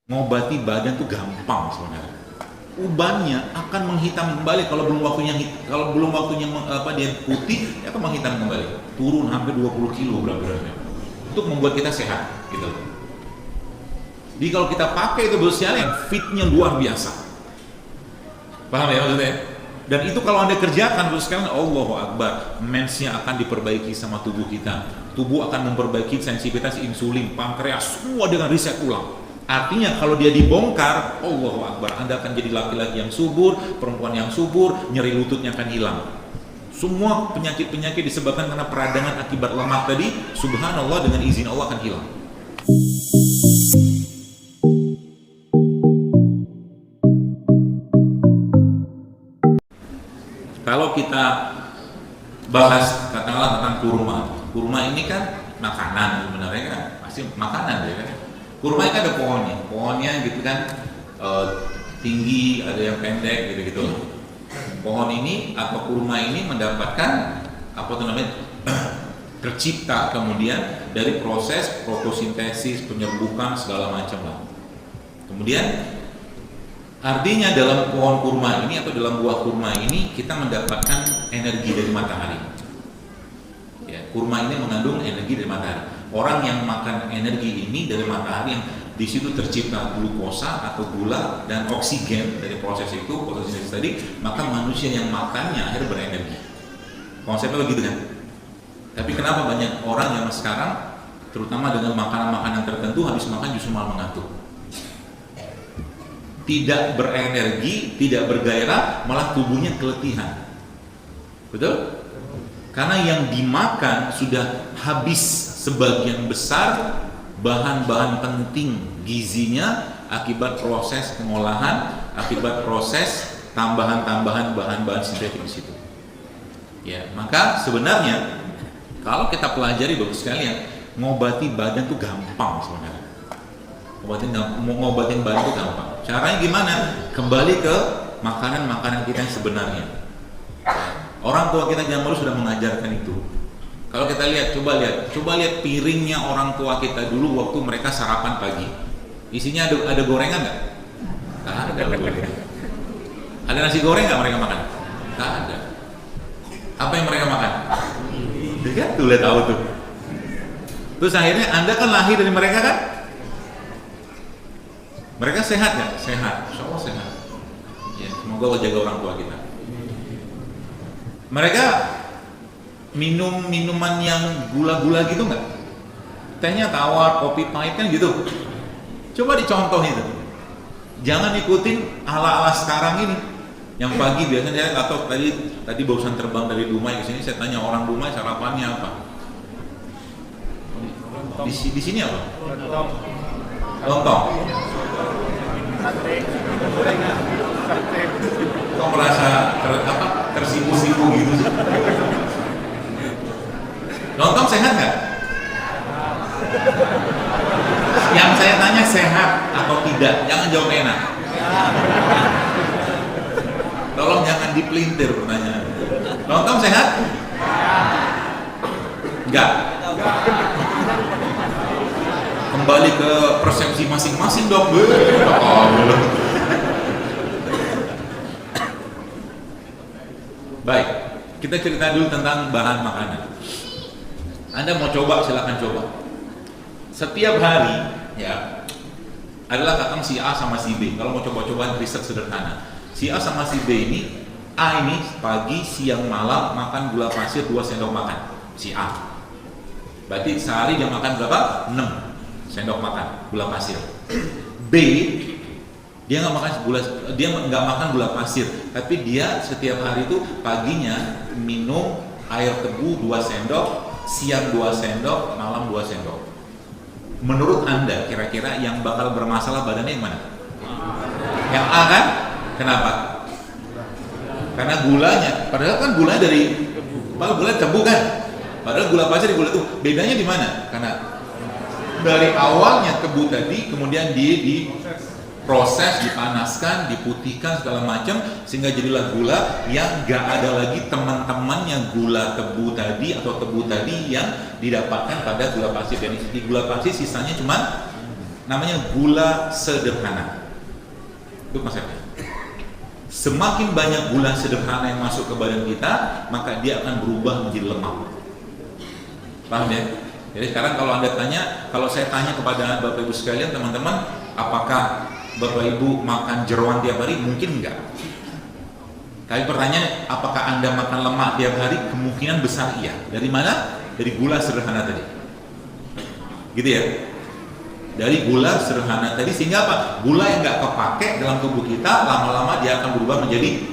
Ngobati badan tuh gampang sebenarnya. Ubannya akan menghitam kembali kalau belum waktunya dia putih, dia akan menghitam kembali. Turun hampir 20 kilo berat badannya. Untuk membuat kita sehat gitu. Jadi kalau kita pakai itu bersial yang fitnya luar biasa. Paham ya maksudnya? Dan itu kalau Anda kerjakan terus sekarang, Allahu Akbar, mensnya akan diperbaiki sama tubuh kita. Tubuh akan memperbaiki sensitivitas insulin, pankreas, semua dengan riset ulang. Artinya kalau dia dibongkar, Allahu Akbar, Anda akan jadi laki-laki yang subur, perempuan yang subur, nyeri lututnya akan hilang. Semua penyakit-penyakit disebabkan karena peradangan akibat lemak tadi, subhanallah, dengan izin Allah akan hilang. Kalau kita bahas katakanlah tentang kurma, kurma ini kan makanan sebenarnya kan, pasti makanan ya kan. Kurma itu ada pohonnya gitu kan, tinggi, ada yang pendek gitu-gitu. Pohon ini atau kurma ini mendapatkan apa tuh namanya, tercipta kemudian dari proses fotosintesis, penyerbukan segala macam lah. Kemudian artinya dalam pohon kurma ini atau dalam buah kurma ini kita mendapatkan energi dari matahari. Ya, kurma ini mengandung energi dari matahari. Orang yang makan energi ini dari matahari, yang di situ tercipta glukosa atau gula dan oksigen dari proses itu, fotosintesis tadi, maka manusia yang makannya akhirnya berenergi. Konsepnya begitu kan? Tapi kenapa banyak orang yang sekarang, terutama dengan makanan-makanan tertentu, habis makan justru malah mengantuk? Tidak berenergi, tidak bergairah, malah tubuhnya keletihan. Betul? Karena yang dimakan sudah habis sebagian besar bahan-bahan penting gizinya akibat proses pengolahan, akibat proses tambahan-tambahan bahan-bahan sintetik di situ. Ya, maka sebenarnya kalau kita pelajari bagus sekalian, ngobati badan tuh gampang sebenarnya. Ngobatin badan itu gampang. Caranya gimana? Kembali ke makanan-makanan kita yang sebenarnya. Orang tua kita zaman dulu sudah mengajarkan itu. Kalau kita lihat, coba lihat piringnya orang tua kita dulu waktu mereka sarapan pagi. Isinya ada gorengan nggak? Nggak ada. Ada nasi goreng nggak mereka makan? Nggak ada. Apa yang mereka makan? Lihat tuh, lihat tahu tuh. Terus akhirnya Anda kan lahir dari mereka kan? Mereka sehat nggak? Sehat, insya Allah sehat. Ya, semoga Allah jaga orang tua kita. Mereka minum minuman yang gula-gula gitu nggak? Tehnya tawar, kopi pahit kan gitu. Coba dicontoh itu. Jangan ikutin ala-ala sekarang ini. Yang pagi biasanya saya nggak tahu, tadi barusan terbang dari Dumai ke sini, saya tanya orang Dumai sarapannya apa? Di sini apa? Lontong. Kok merasa tersipu-sipu gitu sih? Lontong sehat nggak? Yang saya tanya sehat atau tidak, jangan jawab enak. Tolong jangan dipelintir pertanyaan. Lontong sehat? Enggak. Kembali ke persepsi masing-masing dong. Baik, kita cerita dulu tentang bahan makanan. Anda mau coba, silakan coba. Setiap hari ya adalah kakang si A sama si B. Kalau mau coba-coba riset sederhana, si A sama si B ini, A ini pagi, siang, malam makan gula pasir 2 sendok makan. Si A berarti sehari dia makan berapa? 6 sendok makan gula pasir. B, dia nggak makan gula pasir, tapi dia setiap hari itu paginya minum air tebu 2 sendok, siang 2 sendok, malam 2 sendok. Menurut Anda kira-kira yang bakal bermasalah badannya yang mana? Yang A kan? Kenapa? Karena gulanya, padahal kan gula dari gula tebu kan? Padahal gula pasir di gula itu bedanya di mana? Karena dari awalnya tebu tadi, kemudian dia diproses, dipanaskan, diputihkan segala macam, sehingga jadilah gula yang gak ada lagi teman-temannya gula tebu tadi atau tebu tadi yang didapatkan pada gula pasir. Dan di gula pasir sisanya cuma namanya gula sederhana. Itu konsepnya. Semakin banyak gula sederhana yang masuk ke badan kita, maka dia akan berubah menjadi lemak. Paham ya? Jadi sekarang kalau Anda tanya, kalau saya tanya kepada Bapak Ibu sekalian, teman-teman, apakah Bapak Ibu makan jeroan tiap hari? Mungkin enggak. Tapi pertanyaan, apakah Anda makan lemak tiap hari? Kemungkinan besar iya. Dari mana? Dari gula sederhana tadi. Gitu ya? Dari gula sederhana tadi, sehingga apa? Gula yang nggak kepake dalam tubuh kita, lama-lama dia akan berubah menjadi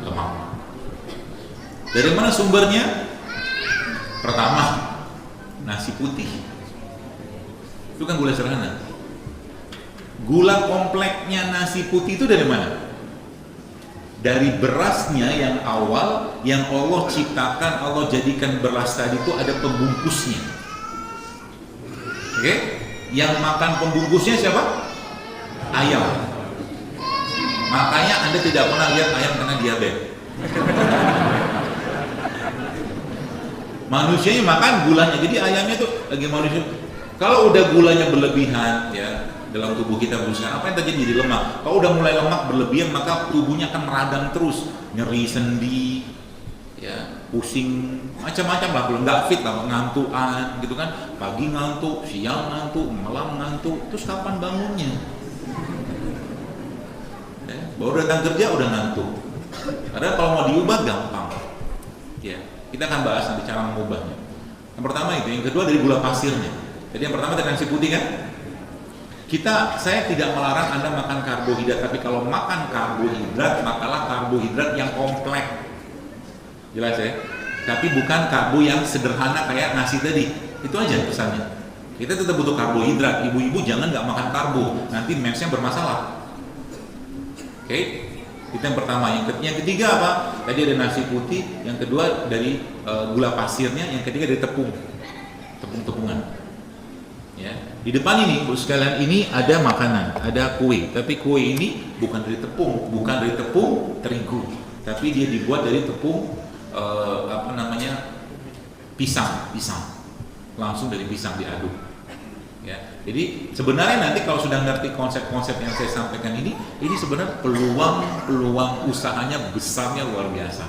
lemak. Dari mana sumbernya? Pertama, nasi putih. Itu kan gula sederhana. Gula kompleknya nasi putih itu dari mana? Dari berasnya yang awal, yang Allah ciptakan, Allah jadikan beras tadi itu ada pembungkusnya. Oke? Yang makan pembungkusnya siapa? Ayam. Makanya Anda tidak pernah lihat ayam kena diabetes. Manusianya makan gulanya, jadi ayamnya tuh lagi manusia. Kalau udah gulanya berlebihan, ya dalam tubuh kita berusaha, apa yang terjadi? Jadi lemak. Kalau udah mulai lemak berlebihan, maka tubuhnya akan meradang terus, nyeri sendi, ya pusing, macam-macam lah, belum nggak fit lah, ngantukan gitu kan, pagi ngantuk, siang ngantuk, malam ngantuk, terus kapan bangunnya? Ya, baru datang kerja udah ngantuk. Padahal kalau mau diubah gampang. Ya, kita akan bahas nanti cara mengubahnya. Yang pertama itu, yang kedua dari gula pasirnya. Jadi yang pertama tadi nasi putih kan. Saya tidak melarang Anda makan karbohidrat, tapi kalau makan karbohidrat, makalah karbohidrat yang kompleks. Jelas ya? Tapi bukan karbo yang sederhana kayak nasi tadi. Itu aja pesannya. Kita tetap butuh karbohidrat. Ibu-ibu jangan nggak makan karbo, nanti mensnya bermasalah. Oke? Itu yang pertama. Yang ketiga apa? Tadi ada nasi putih. Yang kedua dari gula pasirnya. Yang ketiga dari tepung-tepungan. Ya. Di depan ini, Bu sekalian, ini ada makanan, ada kue. Tapi kue ini bukan dari tepung, bukan dari tepung terigu, tapi dia dibuat dari tepung pisang, langsung dari pisang diaduk. Ya. Jadi sebenarnya nanti kalau sudah ngerti konsep-konsep yang saya sampaikan ini sebenarnya peluang usahanya besarnya luar biasa.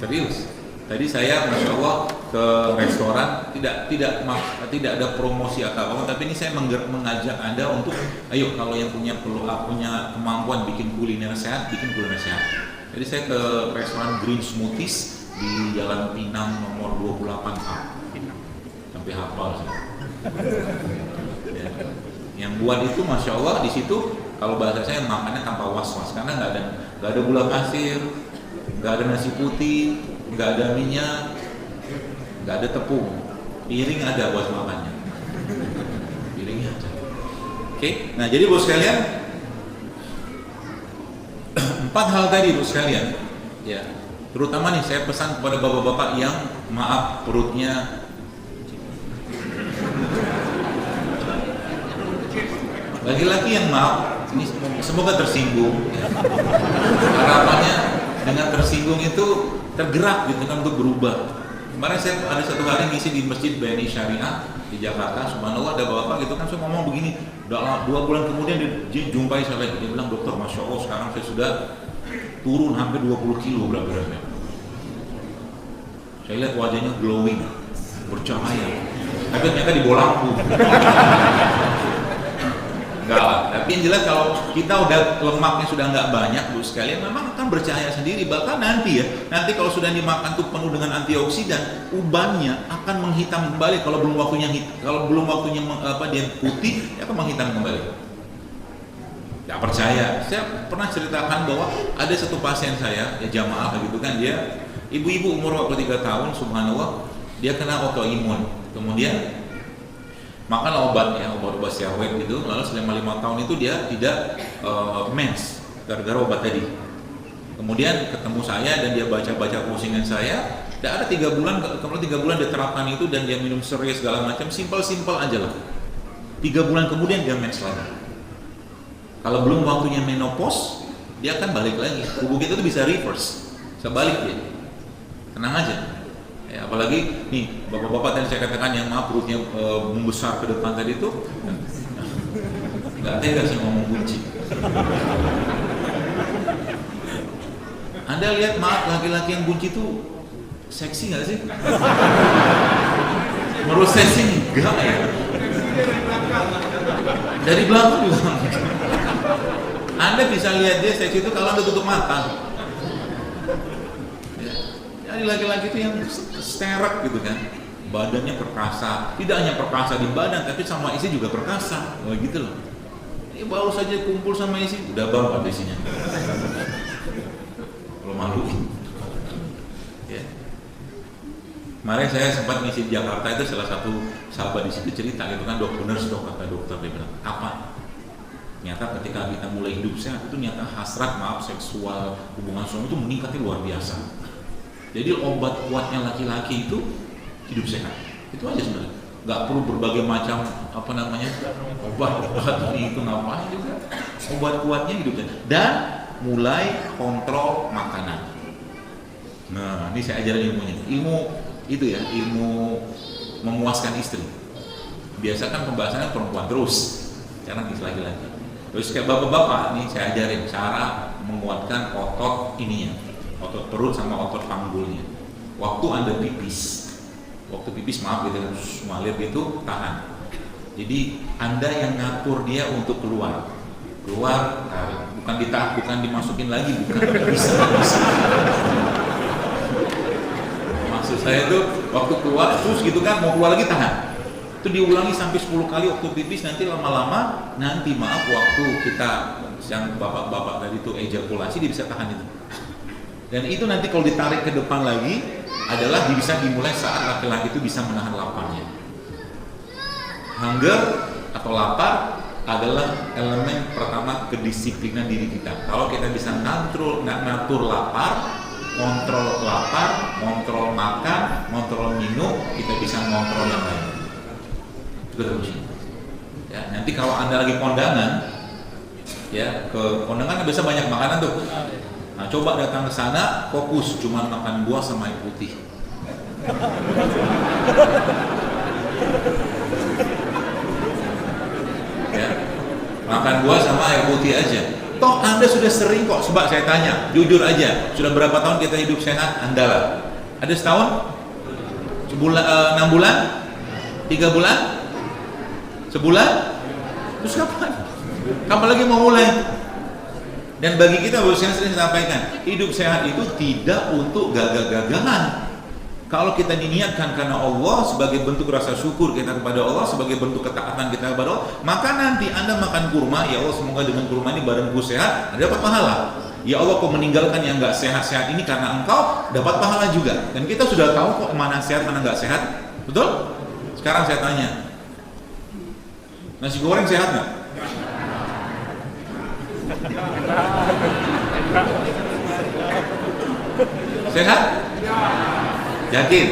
Serius. Tadi saya, masya Allah, ke restoran, tidak ada promosi atau apa, tapi ini saya mengajak Anda untuk, ayo kalau yang punya kemampuan bikin kuliner sehat, bikin kuliner sehat. Jadi saya ke restoran Green Smoothies di Jalan Pinang nomor 28A, sampai hafal sih. Ya. Yang buat itu, masya Allah, di situ kalau bahasa saya makannya tanpa was-was, karena nggak ada gula pasir, nggak ada nasi putih, nggak ada minyak, nggak ada tepung, piring ada buat makannya, piringnya ada. Oke, nah jadi bos sekalian, 4 hal tadi bos sekalian, ya, terutama nih saya pesan kepada bapak-bapak yang maaf perutnya laki-laki yang maaf, ini semoga tersinggung. Ya. Harapannya dengan tersinggung itu tergerak gitu kan untuk berubah. Kemarin saya ada satu hari ngisi di Masjid BNI Syariah di Jakarta, subhanallah ada bapak gitu kan, saya ngomong begini, udah 2 bulan kemudian dia jumpai saya lagi, dia bilang, dokter, masya Allah sekarang saya sudah turun hampir 20 kilo berat-beratnya. Saya lihat wajahnya glowing, bercahaya, tapi ternyata di bawah lampu. Enggak lah, tapi yang jelas kalau kita udah lemaknya sudah nggak banyak bu sekalian, memang akan bercahaya sendiri. Bahkan nanti kalau sudah dimakan tuh penuh dengan antioksidan, ubannya akan menghitam kembali kalau belum waktunya dia putih, dia akan menghitam kembali. Nggak percaya, saya pernah ceritakan bahwa ada satu pasien saya, ya jamaah gitu kan, dia ibu-ibu umur 23 tahun, subhanallah, dia kena autoimun, kemudian makan obat steroid gitu, lalu selama 5 tahun itu dia tidak mens gara-gara obat tadi. Kemudian ketemu saya dan dia baca postingan saya, tidak ada 3 bulan, kemudian 3 bulan dia terapkan itu dan dia minum serai segala macam, simpel aja lah. 3 bulan kemudian dia mens lagi. Kalau belum waktunya menopause, dia akan balik lagi. Tubuh kita itu bisa reverse, bisa balik dia. Tenang aja. Ya, apalagi nih bapak-bapak tadi saya katakan yang maaf perutnya membesar ke depan tadi itu, nggak tega sih ngomong kunci. Anda lihat maaf laki-laki yang bunci itu seksi nggak sih? Menurut saya sih enggak ya. Dari belakang juga. Anda bisa lihat dia seksi itu kalau Anda tutup mata. Ya. Jadi laki-laki itu yang sterek gitu kan, badannya perkasa, tidak hanya perkasa di badan tapi sama isi juga perkasa, gitu loh. Ini baru saja kumpul sama isi udah bangga isinya. Kalau malu. Ya. Kemarin saya sempat ngisi di Jakarta, itu salah satu sahabat di situ cerita gitu kan, dok bener dok kata dokter, dia bilang apa? Ternyata ketika kita mulai hidup sehat itu ternyata hasrat seksual hubungan suami itu meningkatnya luar biasa. Jadi obat kuatnya laki-laki itu hidup sehat. Itu aja sebenarnya. Nggak perlu berbagai macam obat ini itu ngapain juga. Obat kuatnya hidup sehat. Dan mulai kontrol makanan. Nah, ini saya ajarin ilmunya. Ilmu itu ya, ilmu memuaskan istri. Biasakan pembahasannya perempuan terus, jangan laki-laki. Terus kayak bapak-bapak nih saya ajarin cara menguatkan otot ininya, otot perut sama otot panggulnya. Waktu Anda pipis, maaf gitu, ngalir gitu, tahan. Jadi Anda yang ngatur dia untuk keluar, tarik. Bukan ditahan, bukan dimasukin lagi, bukan bisa. Maksud saya itu waktu keluar terus gitu kan, mau keluar lagi tahan. Itu diulangi sampai 10 kali waktu pipis, nanti lama-lama waktu kita yang bapak-bapak tadi itu ejakulasi dia bisa tahan itu. Dan itu nanti kalau ditarik ke depan lagi adalah bisa dimulai saat laki-laki itu bisa menahan laparnya. Hunger atau lapar adalah elemen pertama kedisiplinan diri kita. Kalau kita bisa ngatur lapar, kontrol makan, kontrol minum, kita bisa kontrol yang lain. Ya, nanti kalau Anda lagi kondangan, ya ke kondangan biasa banyak makanan tuh. Nah, coba datang ke sana, fokus cuma makan buah sama air putih. Ya, makan buah sama air putih aja. Toh Anda sudah sering kok, sebab saya tanya, jujur aja, sudah berapa tahun kita hidup sehat? Anda lah. Ada setahun? Sebulan, 6 bulan? 3 bulan? Sebulan? Terus kapan? Kapan lagi mau mulai? Dan bagi kita, saya sering sampaikan, hidup sehat itu tidak untuk gagah-gagahan. Kalau kita diniatkan karena Allah sebagai bentuk rasa syukur kita kepada Allah, sebagai bentuk ketaatan kita kepada Allah, maka nanti Anda makan kurma, ya Allah semoga dengan kurma ini badanku sehat, Anda dapat pahala. Ya Allah, kau meninggalkan yang nggak sehat-sehat ini karena Engkau, dapat pahala juga. Dan kita sudah tahu kok mana sehat mana nggak sehat, betul? Sekarang saya tanya, nasi goreng sehat nggak? Sehat? Yakin?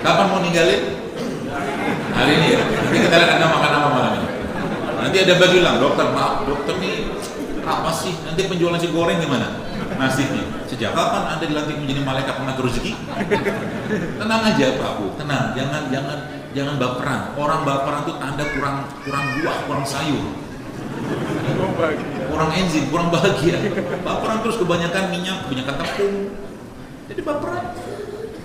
Kapan mau ninggalin? Hari ini ya? Nanti kita lihat Anda makan apa malam ini. Nanti ada bilang, dokter maaf, dokter nih apa sih? Nanti penjual nasi goreng gimana? Nasibnya. Sejak kapan Anda dilantik menjadi malaikat pengatur rezeki? Tenang aja Pak Bu, tenang, jangan baperan. Orang baperan itu tanda kurang buah, kurang sayur, kurang enzim, kurang bahagia. Baperan terus kebanyakan minyak, kebanyakan tepung, jadi baperan.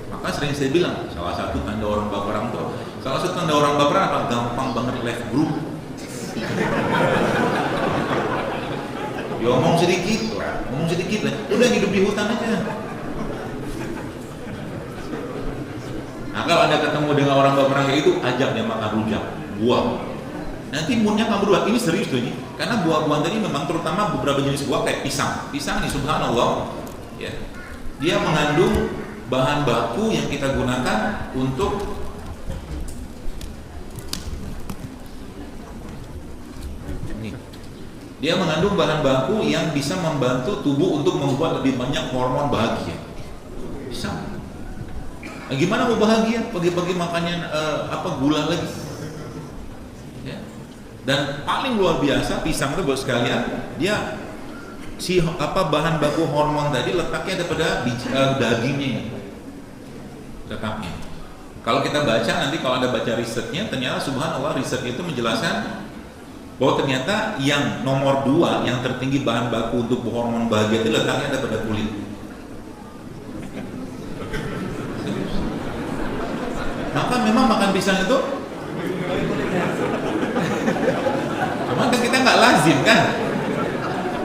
Maka sering saya bilang, salah satu tanda orang baperan apa? Gampang banget left group. Ya ngomong sedikit lah, udah hidup di hutan aja. Nah, kalau Anda ketemu dengan orang baperan kayak itu, ajak dia makan rujak, buah. Nanti moodnya kamu berubah. Ini serius tuh ini, karena buah-buahan tadi memang terutama beberapa jenis buah kayak pisang nih, subhanallah, ya, dia mengandung bahan baku yang kita gunakan untuk dia mengandung bahan baku yang bisa membantu tubuh untuk membuat lebih banyak hormon bahagia. Pisang. Nah, gimana mau bahagia? Pagi-pagi makannya gula lagi. Ya. Dan paling luar biasa pisang itu buat sekalian, dia bahan baku hormon tadi letaknya ada pada dagingnya. Tetapnya. Kalau kita baca nanti, kalau Anda baca risetnya, ternyata subhanallah riset itu menjelaskan bahwa ternyata yang nomor 2 yang tertinggi bahan baku untuk hormon bahagia itu letaknya ada pada kulit. Maka memang makan pisang itu, cuman kan kita nggak lazim kan,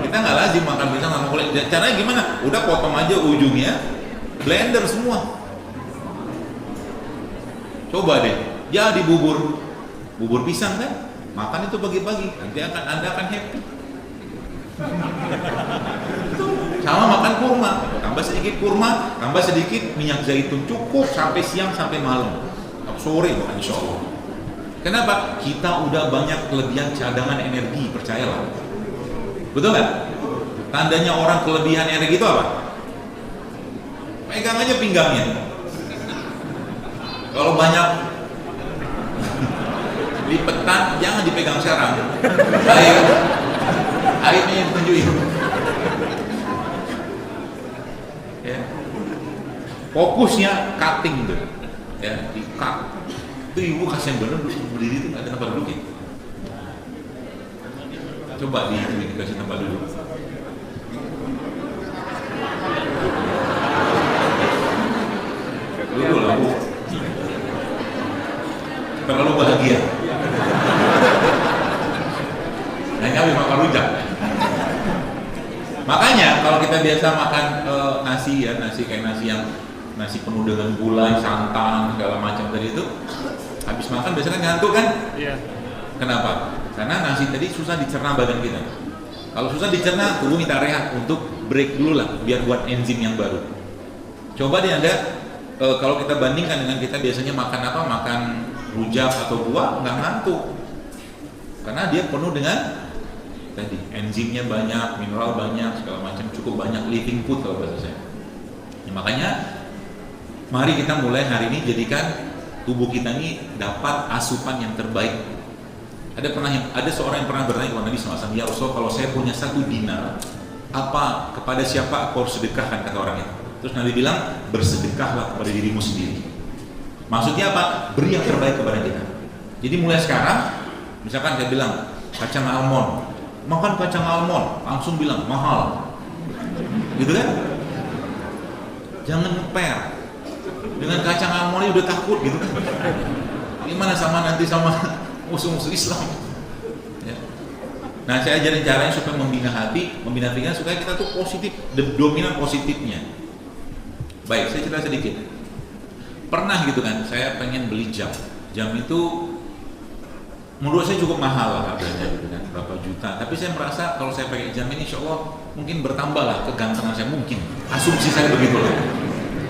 kita nggak lazim makan pisang sama kulit. Caranya gimana? Udah potong aja ujungnya, blender semua. Coba deh, jadi bubur pisang kan, makan itu pagi-pagi, nanti Anda akan happy. Sama makan kurma, tambah sedikit kurma, tambah sedikit minyak zaitun, cukup sampai siang sampai malam, sore makan insya Allah. Kenapa? Kita udah banyak kelebihan cadangan energi, percayalah. Betul nggak? Tandanya orang kelebihan energi itu apa? Pegang aja pinggangnya. Kalau banyak lipetan, jangan dipegang sekarang. Airnya yang tunjukin. Ya. Fokusnya cutting tuh, ya, di cut. Itu ibu kasihan bener berdiri itu nggak ada tempat duduk ya. Coba dikasih tempat duduk. Dulu lah bu. Terlalu bahagia. Hanya makan rujak. Makanya kalau kita biasa makan nasi ya, nasi kayak nasi penuh dengan gulai, santan, segala macam tadi itu, habis makan biasanya kan ngantuk kan? Iya. Kenapa? Karena nasi tadi susah dicerna badan kita. Kalau susah dicerna, tubuh minta rehat untuk break dulu lah, biar buat enzim yang baru. Coba deh Anda, kalau kita bandingkan dengan kita biasanya makan apa? Makan rujak atau buah, nggak ngantuk. Karena dia penuh dengan tadi enzimnya banyak, mineral banyak, segala macam, cukup banyak, living food kalau bahasa saya. Ya, makanya mari kita mulai hari ini jadikan tubuh kita ini dapat asupan yang terbaik. Ada seorang yang pernah bertanya kepada Nabi SAW, ya Rasul, kalau saya punya 1 dinar, apa kepada siapa aku harus sedekahkan, kata orang itu. Terus Nabi bilang, bersedekahlah kepada dirimu sendiri. Maksudnya apa? Beri yang terbaik kepada kita. Jadi mulai sekarang, misalkan saya bilang kacang almond, makan kacang almond, langsung bilang mahal, gitu kan? Jangan ngeper dengan kacang almond udah takut, gitu kan? Gimana sama nanti sama musuh-musuh Islam? Ya. Nah, saya ajarin caranya supaya membina hati, membina pikiran supaya kita tuh positif, dominan positifnya. Baik, saya cerita sedikit. Pernah gitu kan, saya pengen beli jam. Jam itu menurut saya cukup mahal lah harganya gitu kan, berapa juta. Tapi saya merasa kalau saya pakai jam ini, insya Allah mungkin bertambah lah kegantengan saya, mungkin. Asumsi saya begitu lah.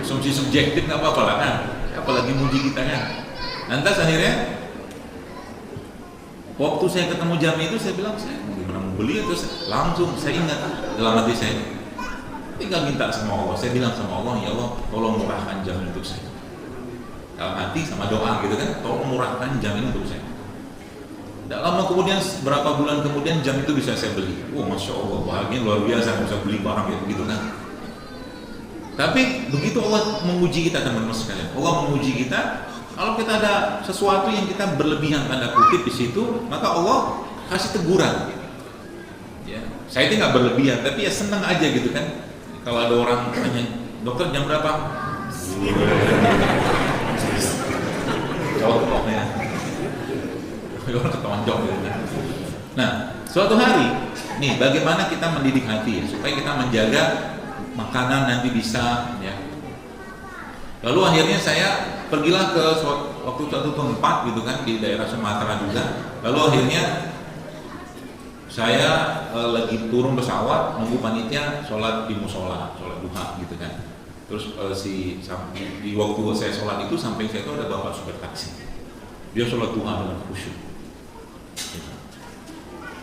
Asumsi subjektif nggak apa-apa lah kan. Apalagi muji kita kan. Lantas akhirnya, waktu saya ketemu jam itu saya bilang, saya gimana mau beli, terus langsung saya ingat dalam hati saya, tinggal minta sama Allah. Saya bilang sama Allah, ya Allah, tolong murahkan jam untuk saya. Dalam hati sama doa gitu kan, tolong murahkan jam ini untuk saya. Tidak lama kemudian, berapa bulan kemudian jam itu bisa saya beli. Oh, masya Allah, bahagia luar biasa bisa beli barang kayak begitu kan. Tapi begitu Allah menguji kita, teman-teman sekalian. Allah menguji kita. Kalau kita ada sesuatu yang kita berlebihan tanda kutip di situ, maka Allah kasih teguran. Ya, saya itu nggak berlebihan, tapi ya senang aja gitu kan. Kalau ada orang tanya, dokter jam berapa? Jawab ya. Orang ketonjok gitu. Nah, suatu hari, nih bagaimana kita mendidik hati ya, supaya kita menjaga makanan nanti bisa ya. Lalu akhirnya saya pergilah ke waktu suatu tempat gitu kan di daerah Sumatera juga. Lalu akhirnya saya lagi turun pesawat nunggu panitia sholat di musola, sholat duha gitu kan. Terus di waktu saya sholat itu sampai saya itu ada bapak supir taksi. Dia sholat duha dengan khusyuk. Gitu.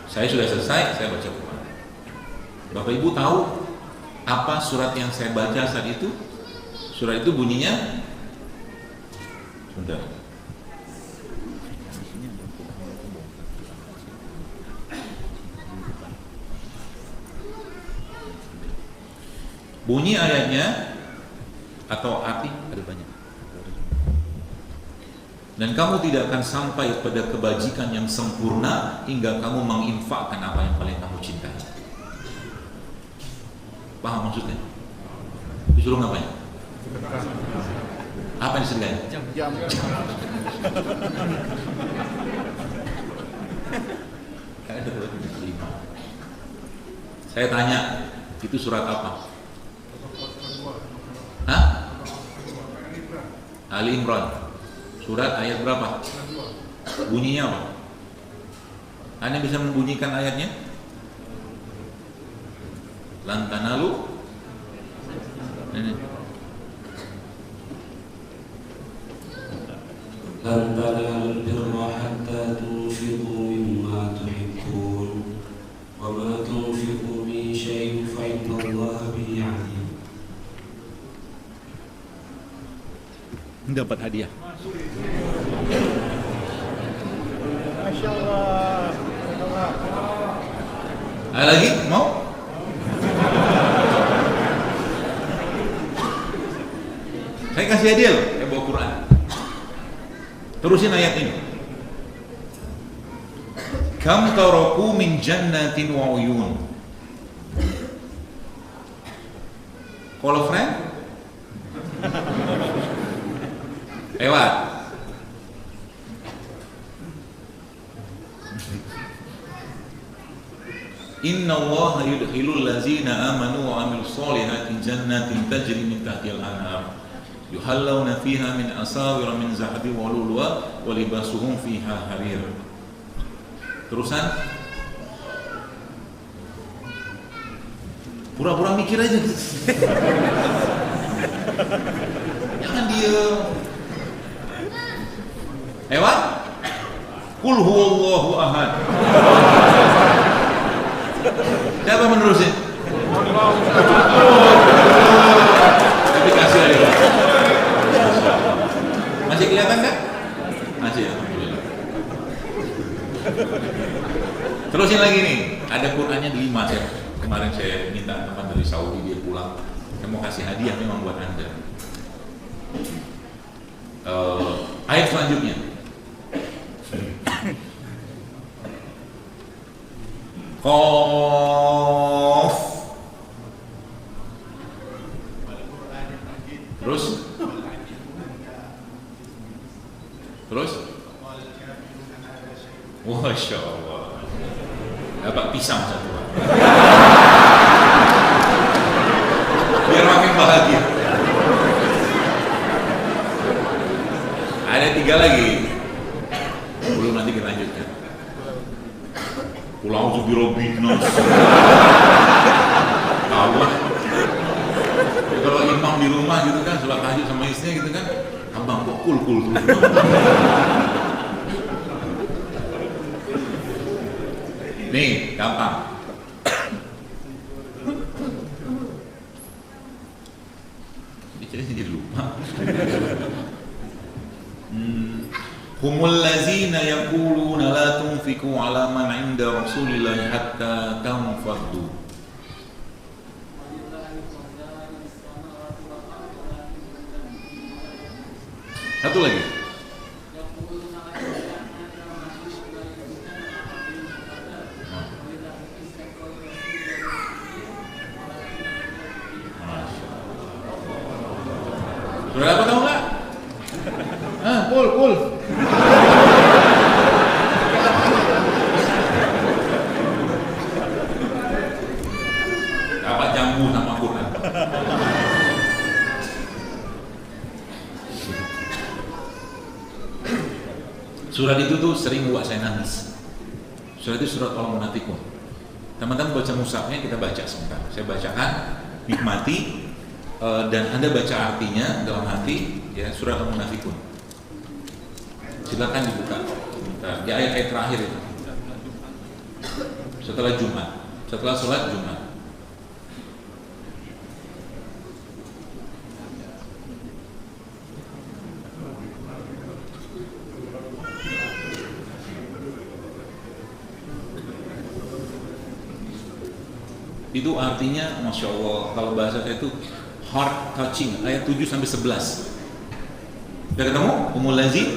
Saya sudah selesai, saya baca Quran. Bapak Ibu tahu apa surat yang saya baca saat itu? Surat itu bunyinya, sebentar. Bunyi ayatnya atau arti ada banyak. Dan kamu tidak akan sampai pada kebajikan yang sempurna hingga kamu menginfakkan apa yang paling kamu cintai. Paham maksudnya? Disuruh ngapain? Apa yang disediakan? Jam. Saya tanya, itu surat apa? Hah? Ali Imran. Surat ayat berapa? Bunyinya apa? Anda bisa membunyikan ayatnya? Lan tanalu. Lan tanalul birra hatta tunfiqu mimma tuhibbun wa ma tunfiqu min syai'in fa innallaha bihi alim. Dapat hadiah. Masya Allah. Ada lagi? Mau? Saya kasih hadiah loh, saya bawa Quran. Terusin ayat ini. Kam taraku min jannatin wa uyun. Call a friend? Lewat. Inna Allah yudkhilul lazina amanu wa amilus solihati jannatin tajri min tahtihal anhar yuhallawna fiha min asawira min zahabi wa lulwa wa libasuhum fiha harir. Terusan, pura-pura mikir aja. Jangan diem. Lewat. Qul huwallahu ahad. Siapa menerusin? Tapi kasih aja. Masih kelihatan kan? Masih ya, alhamdulillah. Terusin lagi nih. Ada Qurannya di 5 ya. Kemarin saya minta teman dari Saudi, dia pulang. Saya mau kasih hadiah memang buat Anda. Ayat selanjutnya. Qaf. Terus? Masya Allah. Dapat pisang satu. Biar makin bahagia. Ada 3 lagi. Belum, nanti kita lanjutkan. Pulau Zubirobinus. Tahu lah. Kalau imam di rumah gitu kan, sholat tahajud sama istrinya gitu kan, abang kok kul. Nih, gampang. Jadi lupa. Humul lazina yaquluna la tunfiqu ala man 'inda Rasulillahi hatta tanfaddu. Satu lagi. Sudah apa tahu nggak? Pul. Dapat jambu sama Quran. Surat itu tuh sering buat saya nangis. Surat itu surat Al-Munafiqun. Teman-teman baca mushafnya, kita baca sebentar. Saya bacakan, nikmati, dan Anda baca artinya dalam hati, ya, surat Al-Munafiqun. Silakan dibuka. Di ayat-ayat terakhir itu. Setelah Jumat, setelah sholat Jumat. Itu artinya, Masya Allah, kalau bahasa saya itu heart touching, ayat 7 sampai 11. Sudah ketemu? Umul lazim.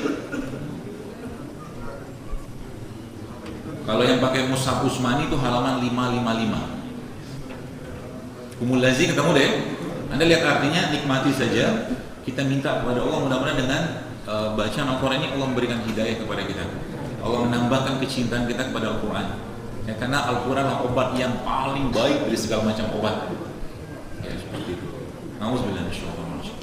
Kalau yang pakai mushaf Utsmani itu halaman 555. Humul lazi ketemu deh. Anda lihat artinya, nikmati saja. Kita minta kepada Allah mudah-mudahan dengan bacaan Al-Quran ini Allah memberikan hidayah kepada kita. Allah menambahkan kecintaan kita kepada Al-Quran. Ya, karena Al-Quran adalah obat yang paling baik dari segala macam obat. Ya, seperti itu. Nauzubillah minasyaitonir rajim.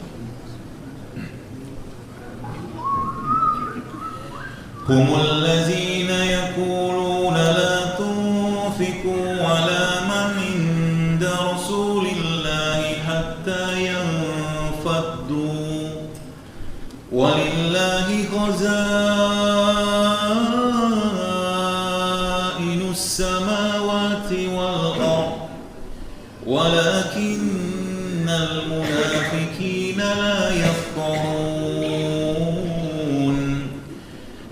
Humul ladzina yaquluna la tunfiqu ala man inda rasulillahi hatta yanfaddu walillahi khazainus samawati wal ard walakinnal munafiqina la yafqahun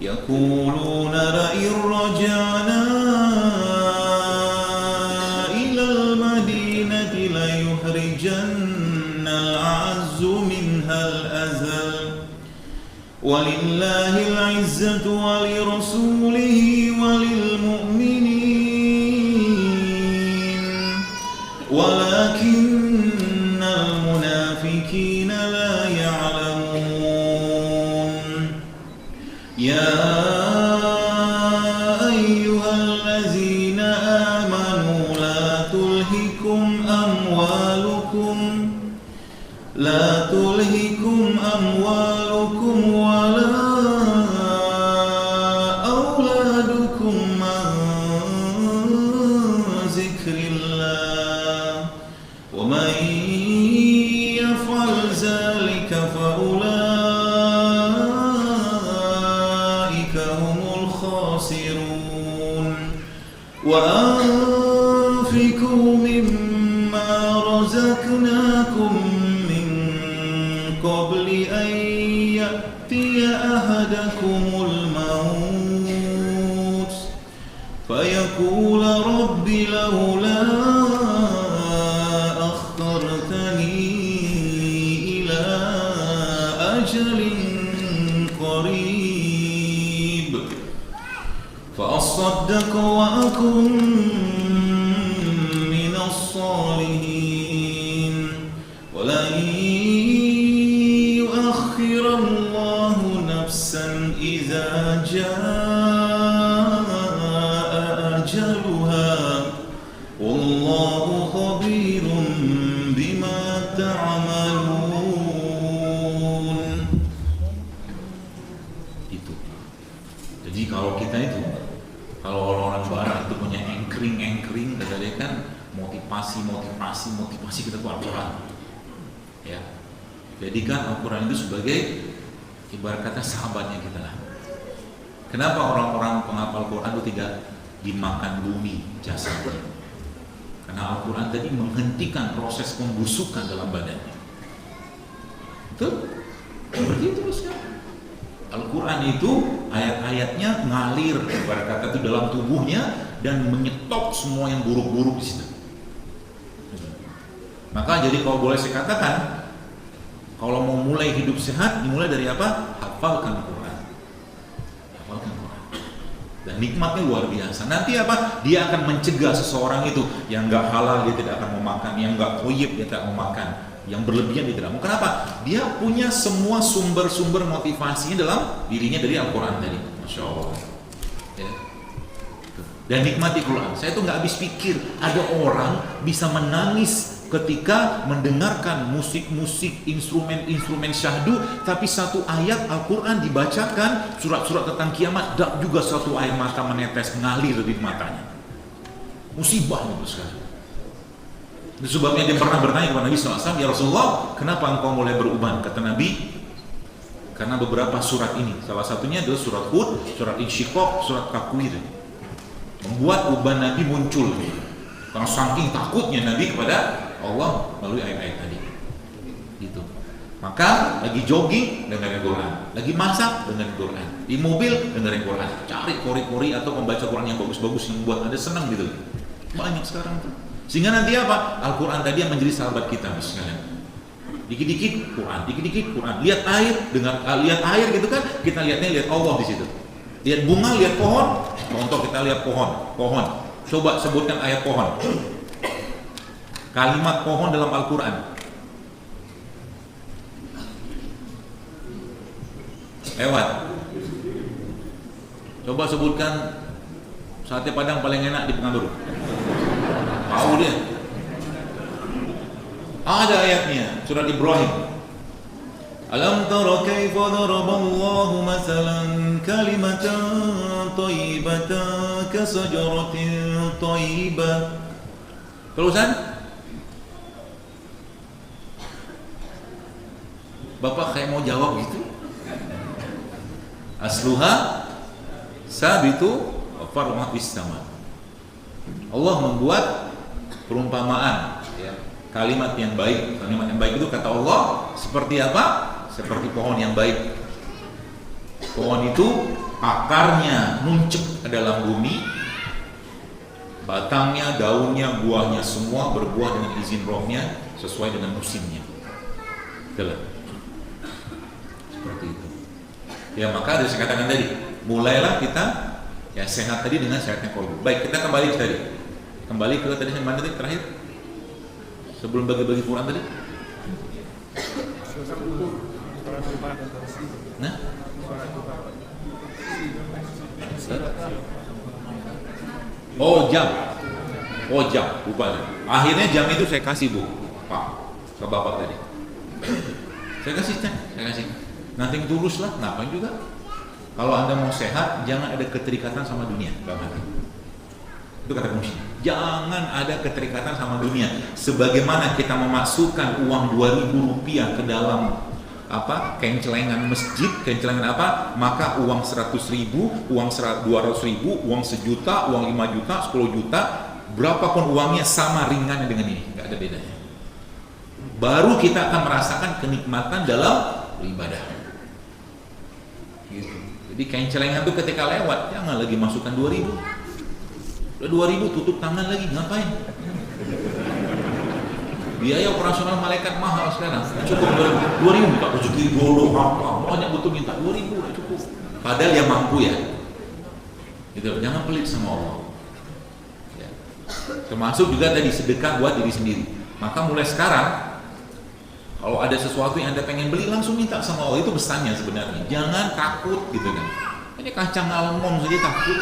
yaquluna la'in raja'na ilal madinati la yukhrijanna al-'azzu minha al-azal walillahi al-'izzatu wa lirasulihi wa lilmu'minin walakinnal munafiqina la ya'lamun ya ayyuhallazina amanu la tulhikum amwalukum wala auladukum an zikrillah wa man yaf'al zalika fa ulaika humul khasirun wa anfiqu mimma razaqnakum قبل أن يأتي أحدكم الموت فيقول رب لولا أخرتني إلى أجل قريب فأصدق وأكن من الصالحين ولن الله نفسا إذا جاء أجلها والله خبير بما تعملون. Itu. Jadi kalau kita itu, kalau orang-orang barat itu punya anchoring dari kan motivasi kita tuh Al-Quran. Ya. Jadikan Al-Quran itu sebagai ibarat kata sahabatnya kita lah. Kenapa orang-orang penghafal Quran itu tidak dimakan bumi jasadnya? Karena Al-Quran tadi menghentikan proses pembusukan dalam badannya. Betul? Seperti itu sekarang. Al-Quran itu ayat-ayatnya ngalir ibarat kata itu dalam tubuhnya dan menyetop semua yang buruk-buruk di situ. Maka jadi kalau boleh saya katakan, kalau mau mulai hidup sehat, dimulai dari apa? Hafalkan Quran. Hafalkan Quran. Dan nikmatnya luar biasa. Nanti apa? Dia akan mencegah seseorang itu yang enggak halal dia tidak akan memakan, yang enggak thayyib dia tidak mau makan, yang berlebihan dia tidak mau. Kenapa? Dia punya semua sumber-sumber motivasinya dalam dirinya dari Al-Quran tadi. Masya Allah. Ya. Dan nikmati Quran. Saya tuh nggak habis pikir ada orang bisa menangis ketika mendengarkan musik-musik, instrumen syahdu, tapi satu ayat Al-Quran dibacakan, surat-surat tentang kiamat, dan juga satu air mata menetes mengalir dari matanya. Musibah itu sekali. Itu sebabnya dia pernah bertanya kepada Nabi SAW, ya Rasulullah, kenapa engkau mulai beruban? Kata Nabi, karena beberapa surat ini, salah satunya adalah surat Hud, surat Insyiqaq, surat Takwir, membuat uban Nabi muncul. Karena saking takutnya Nabi kepada Allah melalui ayat-ayat tadi. Gitu. Maka lagi jogging dengerin Quran, lagi masak dengerin Quran, di mobil dengerin Quran, cari kori-kori atau pembaca Quran yang bagus-bagus yang buat Anda senang gitu. Banyak sekarang tuh. Sehingga nanti apa? Al-Quran tadi yang menjadi sahabat kita sekalian. Dikit-dikit Quran, dikit-dikit Quran. Lihat air, dengar lihat air gitu kan, kita lihat Allah di situ. Lihat bunga, lihat pohon. Contoh kita lihat pohon. Coba sebutkan ayat pohon. Kalimat pohon dalam Al-Quran. Lewat. Coba sebutkan sate Padang paling enak di Pekanbaru. Tahu dia. Ada ayatnya, surat Ibrahim. Alam tara kaifa daraballahu masalan kalimatan thayyibatan kasajaratin thayyibah. Terusan. Bapak kayak mau jawab gitu. Asluha sabitu farma fis sama. Allah membuat perumpamaan, ya, kalimat yang baik. Kalimat yang baik itu kata Allah seperti apa? Seperti pohon yang baik. Pohon itu akarnya nuncep ke dalam bumi, batangnya, daunnya, buahnya semua berbuah dengan izin rohnya sesuai dengan musimnya. Itulah. Seperti itu. Ya, maka ada saya katakan tadi, mulailah kita ya sehat tadi dengan sehatnya kolbu. Baik, kita kembali tadi. Kembali ke tadi mana tadi terakhir? Sebelum bagi-bagi Quran tadi. Nah, jam, lupa. Akhirnya jam itu saya kasih Bu, Pak, ke Bapak tadi. Saya kasih. Nanti tulus lah, ngapain juga. Kalau Anda mau sehat, jangan ada keterikatan sama dunia, Bang Hadi. Itu kata kunci. Jangan ada keterikatan sama dunia. Sebagaimana kita memasukkan uang 2.000 rupiah ke dalam kencelengan masjid, kencelengan maka uang 100.000, uang 200.000, uang 1 juta, uang 5 juta, 10 juta, berapapun uangnya sama ringannya dengan ini, nggak ada bedanya. Baru kita akan merasakan kenikmatan dalam beribadah. Gitu. Jadi kencelengan itu ketika lewat, jangan lagi masukkan 2.000. Udah 2.000 tutup tangan lagi, ngapain? Biaya operasional malaikat mahal sekarang. Cukup 2.000 minta rezeki dulu apa? Banyak betul minta 2.000 udah cukup. Padahal yang mampu ya. Gitu. Jangan pelit sama Allah. Ya. Termasuk juga tadi sedekah buat diri sendiri. Maka mulai sekarang kalau ada sesuatu yang Anda pengen beli, langsung minta sama Allah. Itu pesannya sebenarnya. Jangan takut gitu kan. Ini kacang almond saja takut.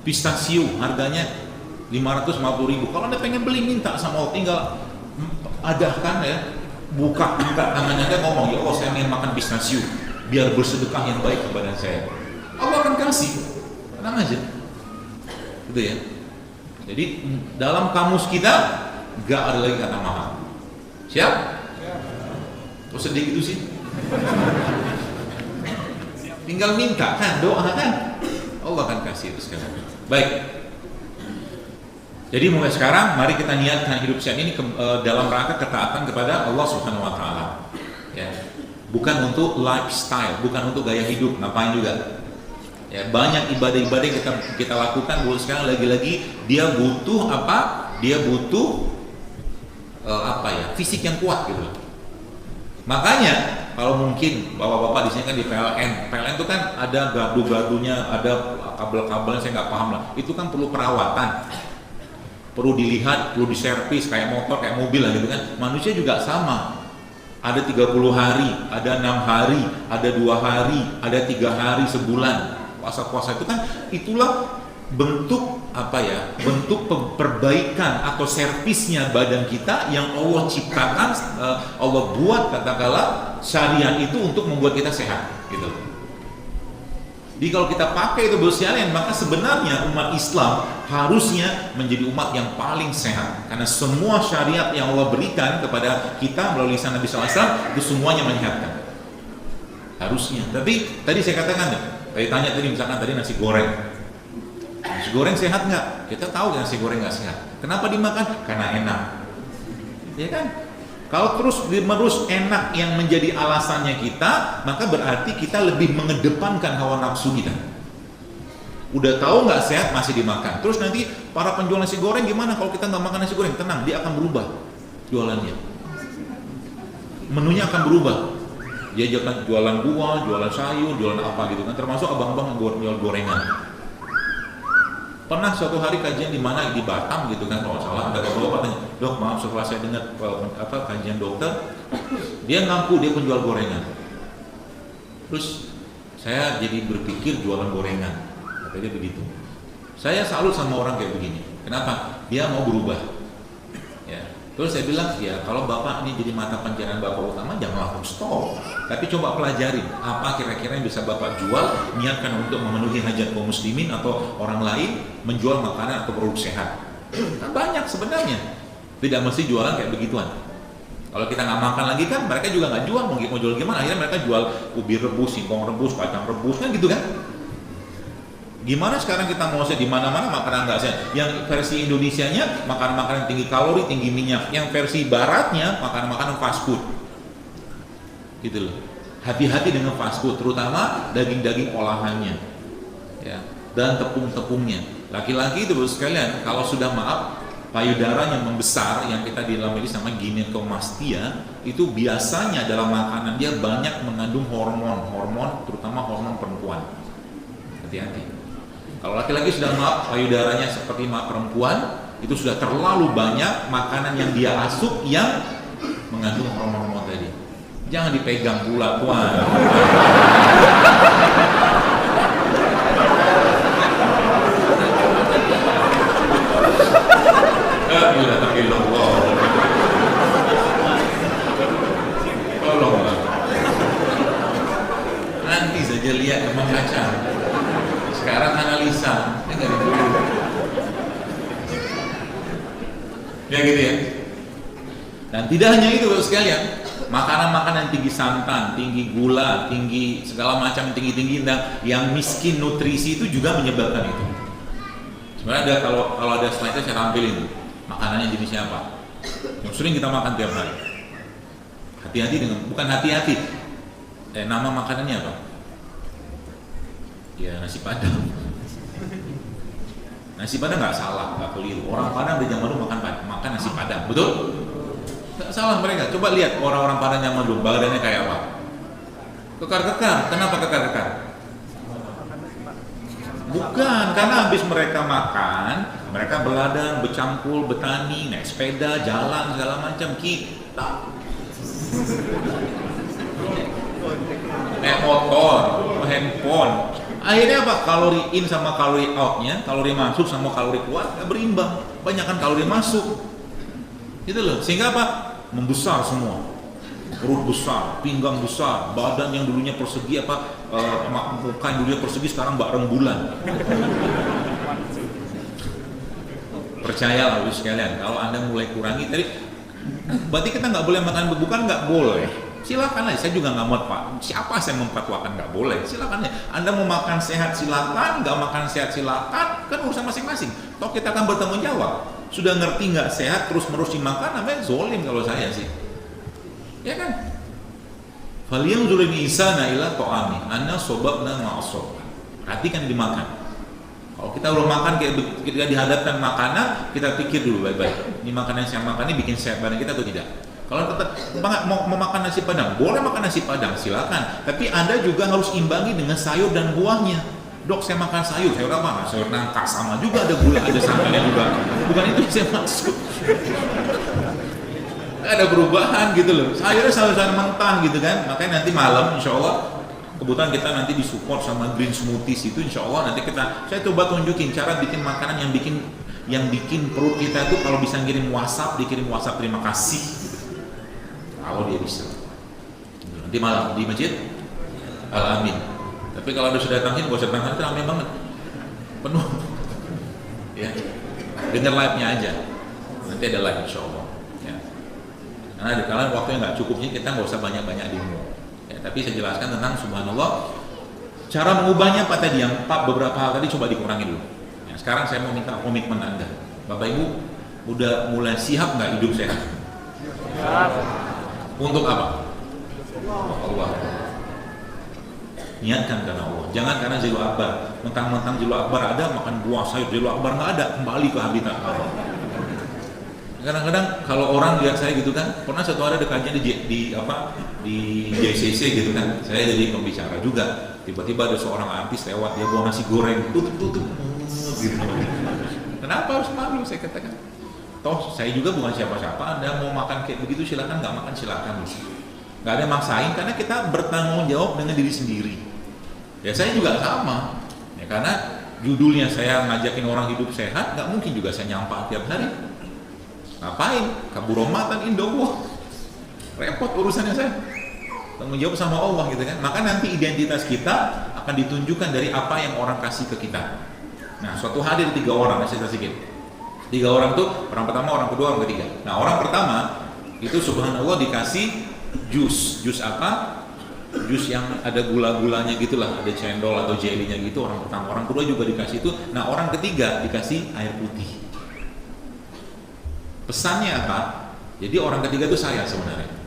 Pistachio harganya 550.000. Kalau Anda pengen beli, minta sama Allah. Tinggal adahkan ya. Buka tangannya Anda, ngomong, ya Allah saya ingin makan pistachio. Biar bersedekah yang baik kepada saya. Allah akan kasih. Tenang aja. Gitu ya. Jadi dalam kamus kita gak ada lagi kata mahal. Siap? Kok sedih gitu sih? Tinggal minta kan, doa kan, Allah akan kasih itu sekarang. Baik. Jadi mulai sekarang mari kita niatkan hidup sehat ini dalam rangka ketaatan kepada Allah Subhanahu wa taala. Ya. Bukan untuk lifestyle, bukan untuk gaya hidup, ngapain juga. Ya, banyak ibadah-ibadah yang kita lakukan sekarang lagi-lagi dia butuh apa? Dia butuh fisik yang kuat gitu. Makanya kalau mungkin bapak-bapak di sini kan di PLN itu kan ada gardu-gardunya, ada kabel-kabelnya, saya nggak paham lah. Itu kan perlu perawatan, perlu dilihat, perlu diservis kayak motor, kayak mobil lah gitu kan. Manusia juga sama. Ada 30 hari, ada 6 hari, ada 2 hari, ada 3 hari sebulan. Puasa-puasa itu kan itulah bentuk bentuk perbaikan atau servisnya badan kita yang Allah ciptakan, Allah buat katakanlah syariat itu untuk membuat kita sehat gitu. Jadi kalau kita pakai itu bersyariat, maka sebenarnya umat Islam harusnya menjadi umat yang paling sehat karena semua syariat yang Allah berikan kepada kita melalui lisan Nabi SAW itu semuanya menyehatkan harusnya. Tapi tadi saya katakan tadi tanya misalkan tadi nasi goreng. Nasi goreng sehat nggak? Kita tahu nasi goreng nggak sehat. Kenapa dimakan? Karena enak. Ya kan? Kalau terus-menerus enak yang menjadi alasannya kita, maka berarti kita lebih mengedepankan hawa nafsu kita. Udah tahu nggak sehat masih dimakan. Terus nanti para penjual nasi goreng gimana kalau kita nggak makan nasi goreng? Tenang, dia akan berubah jualannya. Menunya akan berubah. Dia jualan buah, jualan sayur, jualan apa gitu kan, termasuk abang-abang yang jual gorengan. Pernah suatu hari kajian di mana di Batam gitu kan, kalau nggak salah ada bapak tanya, dok maaf setelah saya dengar kajian dokter, dia ngaku dia penjual gorengan. Terus saya jadi berpikir jualan gorengan, katanya begitu. Saya salut sama orang kayak begini. Kenapa? Dia mau berubah. Ya. Terus saya bilang, ya kalau bapak ini jadi mata pencarian bapak utama, jangan langsung stop. Tapi coba pelajarin apa kira-kira yang bisa bapak jual, niatkan untuk memenuhi hajat kaum muslimin atau orang lain, menjual makanan atau produk sehat. Kan banyak sebenarnya. Tidak mesti jualan kayak begituan. Kalau kita nggak makan lagi kan, mereka juga nggak jual. Mau jual gimana? Akhirnya mereka jual ubi rebus, singkong rebus, kacang rebus, kan gitu kan? Gimana sekarang kita mau di mana-mana makanan nggak sehat? Yang versi Indonesianya makanan-makanan tinggi kalori, tinggi minyak. Yang versi Baratnya makanan-makanan fast food. Gitu loh. Hati-hati dengan fast food, terutama daging-daging olahannya, ya, dan tepung-tepungnya. Laki-laki itu sekalian, kalau sudah maaf payudara yang membesar, yang kita di dalam medis namanya ginekomastia, itu biasanya dalam makanan dia banyak mengandung hormon, terutama hormon perempuan. Hati-hati. Kalau laki-laki sudah maaf payudaranya seperti perempuan, itu sudah terlalu banyak makanan yang dia asup yang mengandung hormon tadi. Jangan dipegang pula, tuan. Tolonglah. Nanti saja lihat emang kaca. Sekarang analisa, ya dari dulu. Ya gitu ya. Dan tidak hanya itu sekalian, makanan-makanan tinggi santan, tinggi gula, tinggi segala macam tinggi-tinggi yang miskin nutrisi itu juga menyebabkan itu. Sebenarnya ada kalau ada slide-nya saya tampilin makanannya jenisnya apa. Yang sering kita makan tiap hari. Hati-hati dengan, bukan hati-hati. Nama makanannya apa? Ya nasi padang. Nasi padang nggak salah, nggak keliru. Orang Padang dari zaman dulu makan nasi padang, betul? Nggak salah mereka. Coba lihat orang-orang Padang zaman dulu, badannya kayak apa? Kekar-kekar. Kenapa kekar-kekar? Bukan, karena habis mereka makan, mereka beladang, bercampur, bertani, naik sepeda, jalan segala macam. Kita naik motor, handphone. Akhirnya apa? Kalori in sama kalori outnya, kalori masuk sama kalori keluar nggak berimbang. Banyak kan kalori masuk, gitu loh. Sehingga apa? Membesar semua. Perut besar, pinggang besar, badan yang dulunya persegi muka yang dulunya persegi sekarang bak rembulan. Percayalah sekalian, kalau Anda mulai kurangi tadi, berarti kita nggak boleh makan bukan nggak boleh. Silakan aja, saya juga nggak mau Pak. Siapa saya memfatwakan nggak boleh? Silakan aja. Anda mau makan sehat silakan, nggak makan sehat silakan, kan urusan masing-masing. Toh kita akan bertanggung jawab. Sudah ngerti nggak sehat terus menerus dimakan, namanya zolim kalau saya sih. Ya kan? Faliyang zulim isana ila to'ami, anna sobabna ma'asob. Perhatikan dimakan. Kalau kita udah makan ketika dihadapkan makanan, kita pikir dulu baik-baik. Ini makanan yang saya makan ini bikin sehat badan kita atau tidak? Kalau tetap mau makan nasi padang, boleh makan nasi padang, silakan. Tapi Anda juga harus imbangi dengan sayur dan buahnya. Dok, saya makan sayur apa? Sayur nangka sama juga ada gula, ada santannya juga. Bukan itu yang saya maksud. Ada perubahan gitu loh. Sayurnya sayur mentah gitu kan. Makanya nanti malam, insya Allah, kebetulan kita nanti disupport sama green smoothies itu, insya Allah nanti saya coba tunjukin cara bikin makanan yang bikin perut kita itu kalau bisa dikirim WhatsApp terima kasih. Kalau dia bisa nanti malam di masjid Al-Amin. Tapi kalau Anda sudah datangin, gak usah datangin, itu ramai banget, penuh ya. Dengar live-nya aja, nanti ada live insya Allah ya. Karena di kalian waktunya nggak cukupnya, kita nggak usah banyak-banyak demo ya. Tapi saya jelaskan tentang subhanallah, cara mengubahnya apa tadi, yang beberapa hal tadi coba dikurangi dulu ya. Sekarang saya mau minta komitmen Anda, Bapak Ibu, udah mulai siap nggak hidup sehat? Untuk apa? Allah. Niatkan karena Allah. Jangan karena Zilul Akbar. Mentang-mentang Zilul Akbar ada, makan buah sayur. Zilul Akbar nggak ada, kembali ke habitat Allah. Kadang-kadang kalau orang lihat saya gitu kan, pernah satu hari ada kajian di JCC gitu kan, saya jadi pembicara juga. Tiba-tiba ada seorang artis lewat, dia bawa nasi goreng, tutup gitu. Kenapa harus malu? Saya katakan, toh saya juga bukan siapa-siapa. Anda mau makan kayak begitu silakan, nggak makan silakan. Nggak ada maksain, karena kita bertanggung jawab dengan diri sendiri. Ya saya juga sama, ya karena judulnya saya ngajakin orang hidup sehat, nggak mungkin juga saya nyampah tiap hari. Ngapain? Kaburomatan indowo. Repot urusannya saya. Tanggung jawab sama Allah gitu kan. Maka nanti identitas kita akan ditunjukkan dari apa yang orang kasih ke kita. Nah, suatu hadir 3 orang, saya sedikit. 3 orang tuh, orang pertama, orang kedua, orang ketiga. Nah, orang pertama itu subhanallah dikasih jus. Jus apa? Jus yang ada gula-gulanya gitulah, ada cendol atau jelly-nya gitu. Orang pertama, orang kedua juga dikasih itu. Nah, orang ketiga dikasih air putih. Pesannya apa? Jadi orang ketiga itu saya sebenarnya.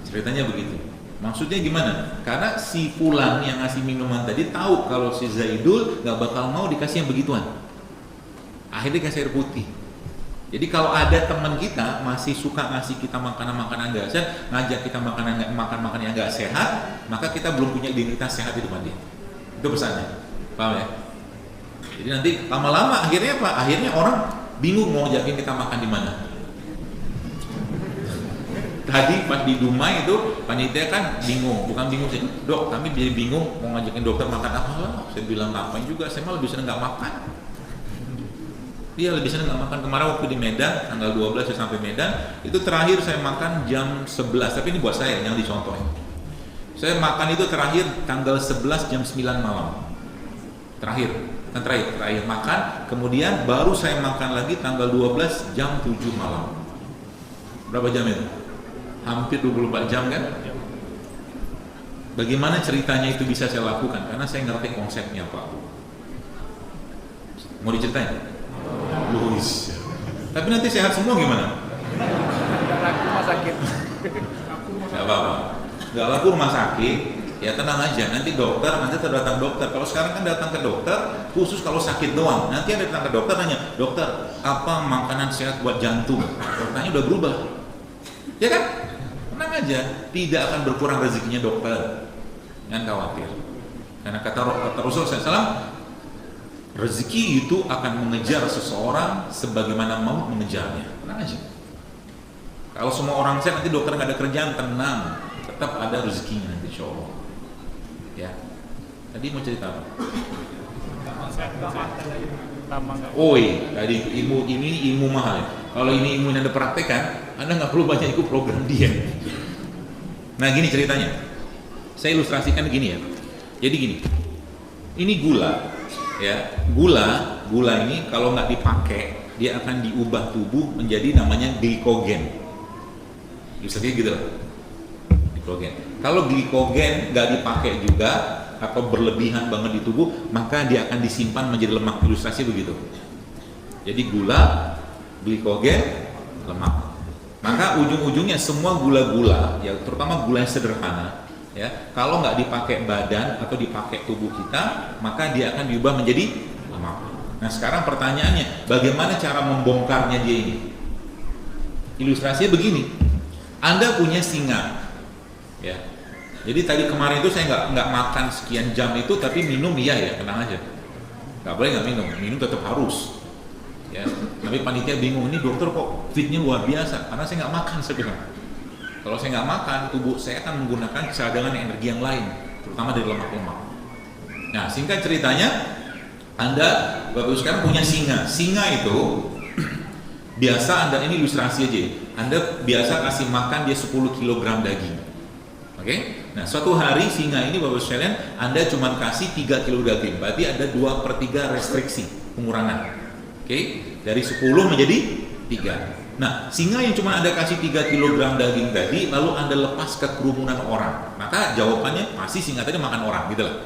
Ceritanya begitu. Maksudnya gimana? Karena si fulan yang ngasih minuman tadi tahu kalau si Zaidul gak bakal mau dikasih yang begituan. Akhirnya dikasih air putih. Jadi kalau ada teman kita masih suka ngasih kita makanan-makanan gak sehat, ngajak kita makan yang gak sehat, maka kita belum punya identitas sehat di depan dia. Itu pesannya. Paham ya? Jadi nanti lama-lama akhirnya apa? Akhirnya orang bingung mau ajakin kita makan di mana. Tadi pas di Dumai itu panitia kan bingung, bukan bingung sih, dok kami jadi bingung mau ngajakin dokter makan apa lah. Saya bilang ngapain juga, saya malah lebih seneng nggak makan. Dia lebih seneng nggak makan. Kemarin waktu di Medan tanggal 12 saya sampai Medan, itu terakhir saya makan jam 11. Tapi ini buat saya yang dicontohin. Saya makan itu terakhir tanggal 11 jam 9 malam. Terakhir makan, kemudian baru saya makan lagi tanggal 12 jam 7 malam. Berapa jam itu? Hampir 24 jam kan? Bagaimana ceritanya itu bisa saya lakukan? Karena saya ngerti konsepnya Pak. Mau diceritain? Luis. Tapi nanti sehat semua gimana? Rumah sakit. Gak apa-apa. Gak laku rumah sakit, ya tenang aja. Nanti datang dokter. Kalau sekarang kan datang ke dokter khusus kalau sakit doang. Nanti ada datang ke dokter nanya, dokter apa makanan sehat buat jantung? Dokternya udah berubah. Ya kan? Tenang aja, tidak akan berkurang rezekinya dokter. Jangan khawatir. Karena kata Rasulullah SAW, rezeki itu akan mengejar seseorang sebagaimana maut mengejarnya. Tenang aja. Kalau semua orang sehat nanti dokter nggak ada kerjaan, tenang, tetap ada rezekinya nanti insya Allah. Ya. Tadi mau cerita apa? Oh iya, tadi ilmu ini ilmu mahal. Kalau ini ilmu yang Anda praktekkan, Anda nggak perlu banyak ikut program dia. Nah gini ceritanya, saya ilustrasikan gini ya. Jadi gini, ini gula, ya gula ini kalau nggak dipakai, dia akan diubah tubuh menjadi namanya glikogen. Ilustrasinya gitu lah, glikogen. Kalau glikogen nggak dipakai juga atau berlebihan banget di tubuh, maka dia akan disimpan menjadi lemak. Ilustrasi begitu. Jadi gula, glikogen, lemak. Maka ujung-ujungnya semua gula-gula, ya terutama gula yang sederhana, ya kalau nggak dipakai badan atau dipakai tubuh kita, maka dia akan diubah menjadi lemak. Nah sekarang pertanyaannya, bagaimana cara membongkarnya dia ini? Ilustrasinya begini, Anda punya singa, ya. Jadi tadi kemarin itu saya nggak makan sekian jam itu, tapi minum iya ya, tenang aja. Nggak boleh nggak minum tetap harus. Ya, tapi panitia bingung, ini dokter kok fitnya luar biasa, karena saya nggak makan sebenarnya. Kalau saya nggak makan, tubuh saya akan menggunakan cadangan energi yang lain, terutama dari lemak-lemak. Nah, singkat ceritanya, Anda baru sekarang punya singa. Singa itu biasa Anda, ini ilustrasi aja, Anda biasa kasih makan dia 10 kg daging. Oke? Nah, suatu hari singa ini Bapak sekalian, Anda cuma kasih 3 kg daging, berarti ada 2/3 restriksi pengurangan. Oke, dari 10 menjadi 3. Nah, singa yang cuma Anda kasih 3 kg daging tadi, lalu Anda lepas ke kerumunan orang, maka jawabannya pasti singa tadi makan orang, gitu lah.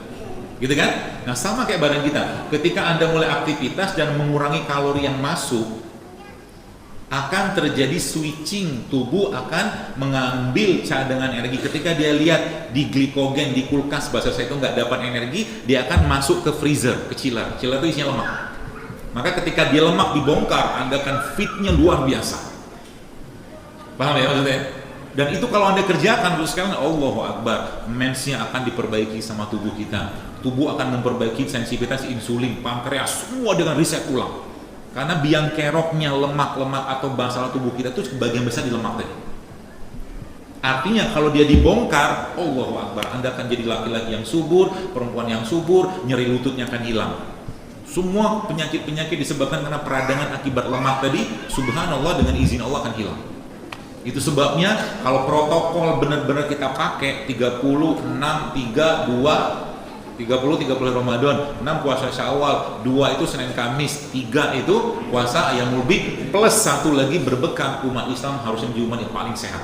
Gitu kan? Nah, sama kayak badan kita. Ketika Anda mulai aktivitas dan mengurangi kalori yang masuk, akan terjadi switching, tubuh akan mengambil cadangan energi. Ketika dia lihat di glikogen, di kulkas bahasa saya itu nggak dapat energi, dia akan masuk ke freezer, ke chiller. Chiller itu isinya lemak. Maka ketika dia lemak dibongkar, Anda akan fitnya luar biasa. Paham ya maksudnya? Dan itu kalau Anda kerjakan terus sekalian, Allahu Akbar, mensnya akan diperbaiki sama tubuh kita. Tubuh akan memperbaiki sensitivitas insulin, pankreas, semua dengan riset ulang. Karena biang keroknya lemak-lemak atau masalah tubuh kita itu sebagian besar di lemak tadi. Artinya kalau dia dibongkar, Allahu Akbar, Anda akan jadi laki-laki yang subur, perempuan yang subur, nyeri lututnya akan hilang. Semua penyakit-penyakit disebabkan karena peradangan akibat lemak tadi, subhanallah dengan izin Allah akan hilang. Itu sebabnya kalau protokol benar-benar kita pakai 30, 6, 3, 2, 30 Ramadan, 6 puasa Syawal, 2 itu Senin Kamis, 3 itu puasa Ayyamul Bid, plus 1 lagi berbekam, umat Islam harusnya menjadi umat yang paling sehat.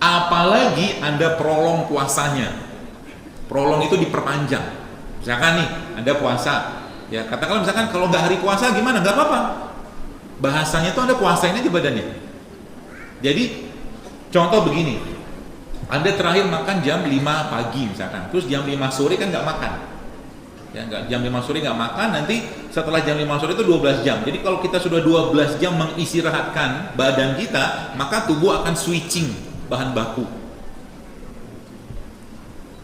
Apalagi Anda prolong puasanya. Prolong itu diperpanjang. Misalkan nih, Anda puasa, ya katakanlah misalkan kalau nggak hari puasa gimana? Nggak apa-apa. Bahasanya itu Anda puasain aja badannya. Jadi contoh begini, Anda terakhir makan jam 5 pagi misalkan, terus jam 5 sore kan nggak makan, ya nggak, jam 5 sore nggak makan, nanti setelah jam 5 sore itu 12 jam. Jadi kalau kita sudah 12 jam mengistirahatkan badan kita, maka tubuh akan switching bahan baku.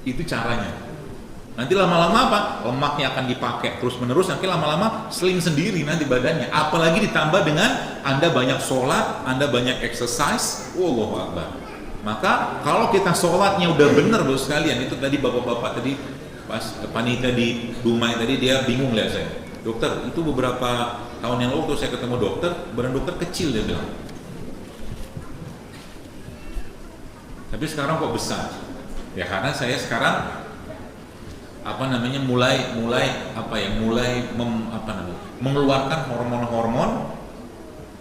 Itu caranya. Nanti lama-lama apa? Lemaknya akan dipakai terus menerus, nanti lama-lama slim sendiri nanti badannya. Apalagi ditambah dengan Anda banyak sholat, Anda banyak exercise, Allahu Akbar. Maka kalau kita sholatnya udah bener bos sekalian, itu tadi bapak-bapak tadi pas panitia di Dumai tadi dia bingung lihat saya. Dokter, itu beberapa tahun yang lalu saya ketemu dokter, badan dokter kecil dia bilang. Tapi sekarang kok besar? Ya karena saya sekarang mulai mengeluarkan hormon-hormon,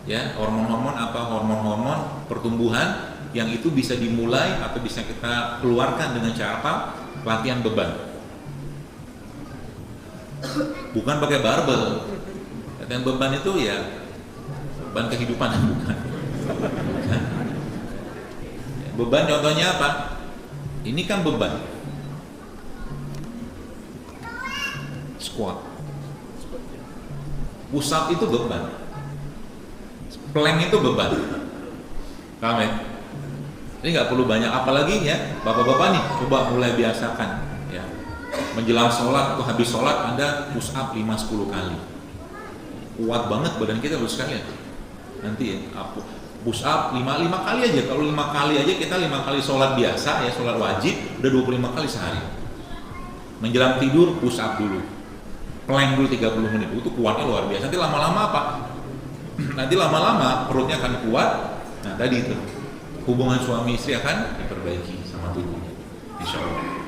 ya hormon-hormon pertumbuhan yang itu bisa dimulai atau bisa kita keluarkan dengan cara apa? Latihan beban. Bukan pakai barbel. Latihan beban itu ya beban kehidupan, bukan. Beban contohnya apa? Ini kan beban. Squat, push up itu beban, plank itu beban. Paham ya? Ini nggak perlu banyak, apalagi ya bapak-bapak nih, coba mulai biasakan ya. Menjelang sholat atau habis sholat Anda push up 5-10 kali. Kuat banget badan kita terus sekalian. Nanti ya, push up 5 kali aja. Kalau 5 kali aja kita 5 kali sholat biasa ya, sholat wajib udah 25 kali sehari. Menjelang tidur push up dulu. Plank dulu 30 menit, itu kuatnya luar biasa. Nanti lama-lama apa? Nanti lama-lama perutnya akan kuat. Nah tadi itu hubungan suami istri akan diperbaiki sama tubuhnya, insya Allah.